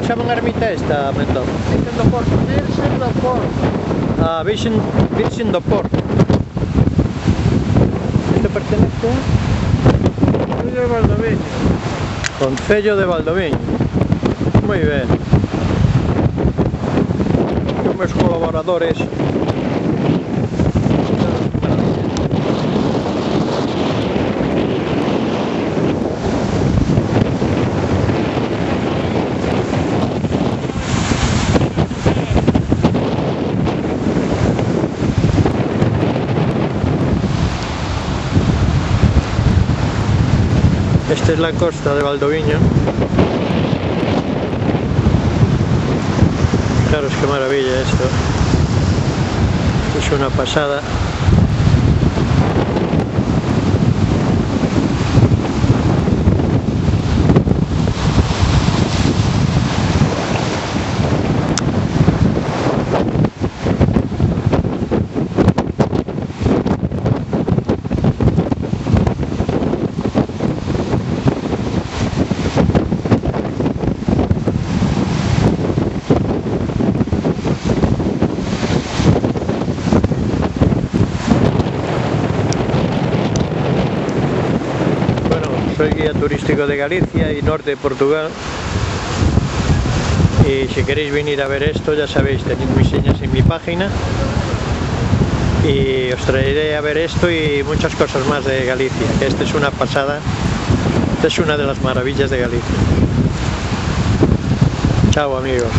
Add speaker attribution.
Speaker 1: chaman a ermita esta, mentón?
Speaker 2: Virxen do Porto. Virxen do Porto.
Speaker 1: Ah, Virxen do Porto. Isto pertenece
Speaker 2: Concello de Valdoviño.
Speaker 1: Concello de Valdoviño. Moi ben. Os meus colaboradores. Esta es la costa de Valdoviño. Fijaros qué maravilla esto. Es una pasada. Soy guía turístico de Galicia y norte de Portugal, y si queréis venir a ver esto, ya sabéis, tenéis mis señas en mi página y os traeré a ver esto y muchas cosas más de Galicia, que esta es una pasada, esta es una de las maravillas de Galicia. Chao amigos.